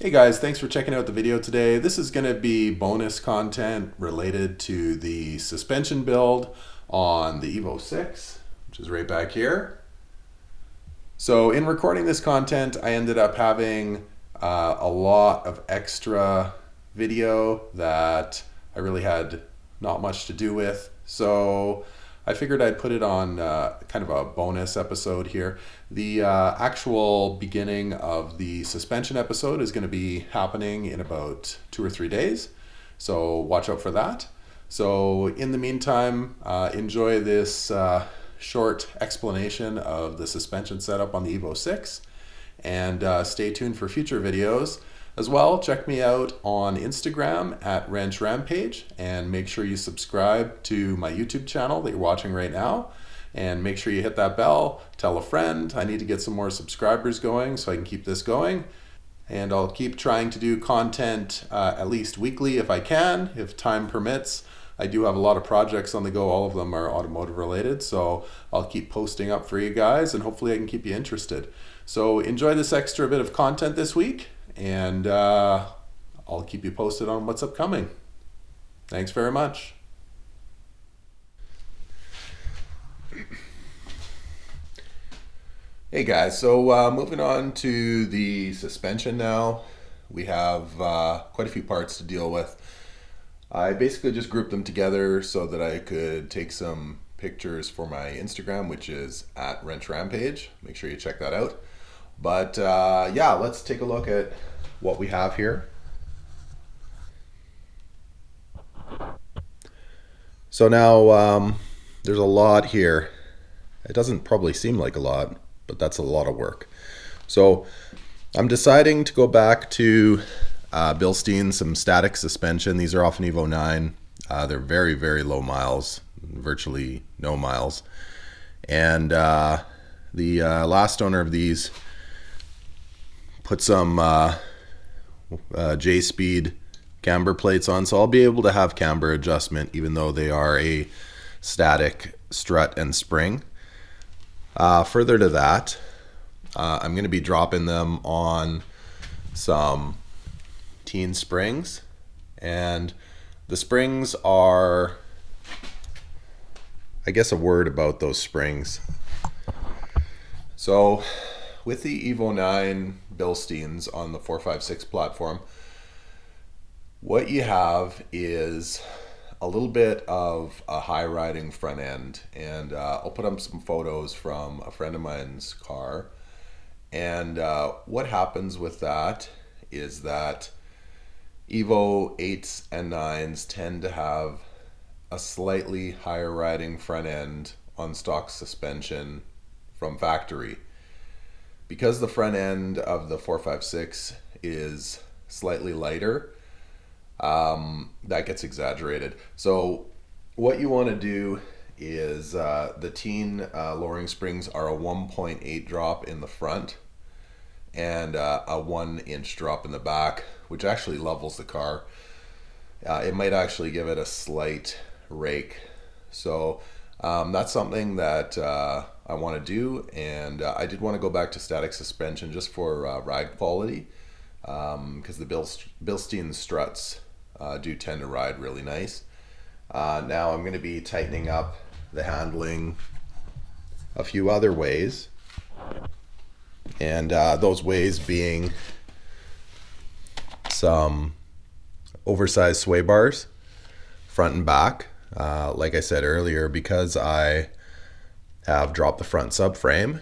Hey guys, thanks for checking out the video today. This is going to be bonus content related to the suspension build on the Evo 6, which is right back here. So in recording this content, I ended up having a lot of extra video that I really had not much to do with. So I figured I'd put it on kind of a bonus episode here. The actual beginning of the suspension episode is going to be happening in about 2 or 3 days. So watch out for that. So in the meantime, enjoy this short explanation of the suspension setup on the Evo 6 and stay tuned for future videos. As well, check me out on Instagram at Wrench Rampage and make sure you subscribe to my YouTube channel that you're watching right now. And make sure you hit that bell, tell a friend. I need to get some more subscribers going so I can keep this going. And I'll keep trying to do content at least weekly if I can, if time permits. I do have a lot of projects on the go. All of them are automotive related. So I'll keep posting up for you guys and hopefully I can keep you interested. So enjoy this extra bit of content this week. And I'll keep you posted on what's upcoming. Thanks very much. Hey guys, so moving on to the suspension now. We have quite a few parts to deal with. I basically just grouped them together so that I could take some pictures for my Instagram, which is at Wrench Rampage. Make sure you check that out. But yeah, let's take a look at what we have here. So now there's a lot here. It doesn't probably seem like a lot, but that's a lot of work. So I'm deciding to go back to Bilstein, some static suspension. These are off an Evo 9. They're very, very low miles, virtually no miles. And the last owner of these put some J-Speed camber plates on, so I'll be able to have camber adjustment even though they are a static strut and spring. Further to that, I'm going to be dropping them on some teen springs, and the springs are, I guess, a word about those springs. So with the Evo 9 Bilsteins on the 456 platform, what you have is a little bit of a high riding front end, and I'll put up some photos from a friend of mine's car. And what happens with that is that Evo 8s and 9s tend to have a slightly higher riding front end on stock suspension from factory. Because the front end of the 456 is slightly lighter, that gets exaggerated. So what you want to do is the teen lowering springs are a 1.8 drop in the front and a 1-inch drop in the back, which actually levels the car. It might actually give it a slight rake. So that's something that I want to do, and I did want to go back to static suspension just for ride quality, because the Bilstein struts do tend to ride really nice. Now I'm going to be tightening up the handling a few other ways, and those ways being some oversized sway bars front and back. Like I said earlier, because I have dropped the front subframe,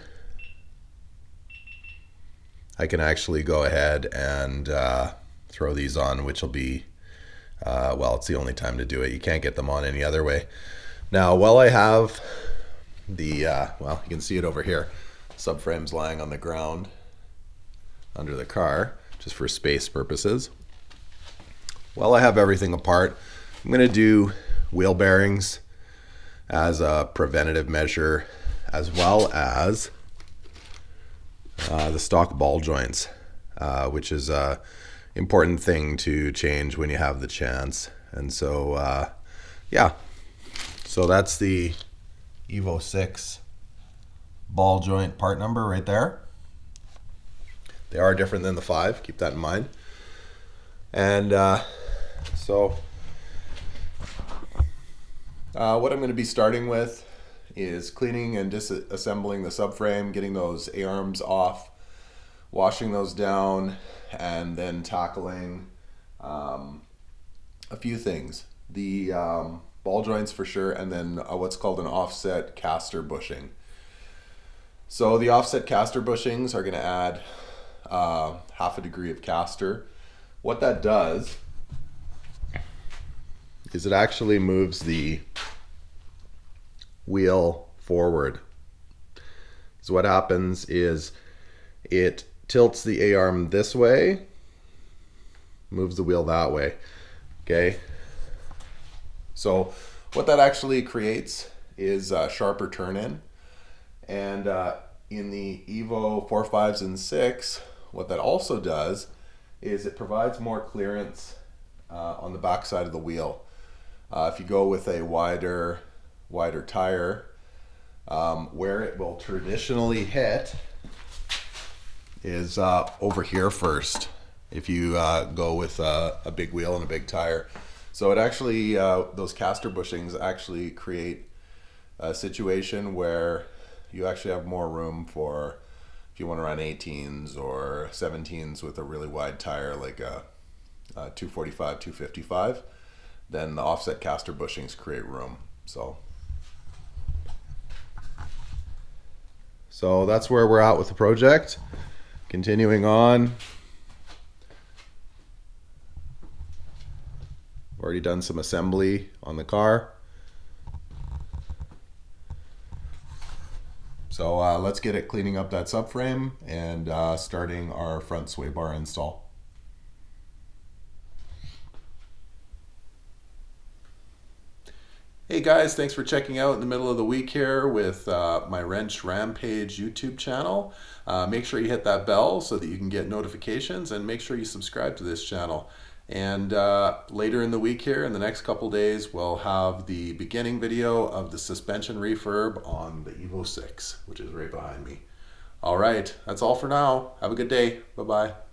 I can actually go ahead and throw these on, which will be well, it's the only time to do it. You can't get them on any other way. Now, while I have the well, you can see it over here, subframe's lying on the ground under the car just for space purposes. While I have everything apart, I'm going to do wheel bearings as a preventative measure, as well as the stock ball joints, which is a important thing to change when you have the chance. And so yeah, so that's the Evo 6 ball joint part number right there. They are different than the 5, keep that in mind. And so what I'm going to be starting with is cleaning and disassembling the subframe, getting those A-arms off, washing those down, and then tackling a few things. The ball joints for sure, and then what's called an offset caster bushing. So the offset caster bushings are going to add half a degree of caster. What that does is it actually moves the wheel forward. So what happens is it tilts the A-arm this way, moves the wheel that way. Okay. So what that actually creates is a sharper turn in. And in the Evo 4, 5s, and 6, what that also does is it provides more clearance on the back side of the wheel. If you go with a wider tire, where it will traditionally hit is over here first if you go with a big wheel and a big tire. So it actually, those caster bushings actually create a situation where you actually have more room for, if you want to run 18s or 17s with a really wide tire like a 245, 255, then the offset caster bushings create room. So that's where we're at with the project. Continuing on. Already done some assembly on the car. So let's get it cleaning up that subframe and starting our front sway bar install. Hey guys, thanks for checking out in the middle of the week here with my Wrench Rampage YouTube channel. Make sure you hit that bell so that you can get notifications, and make sure you subscribe to this channel. And later in the week here, in the next couple days, we'll have the beginning video of the suspension refurb on the Evo 6, which is right behind me. All right, that's all for now. Have a good day. Bye-bye.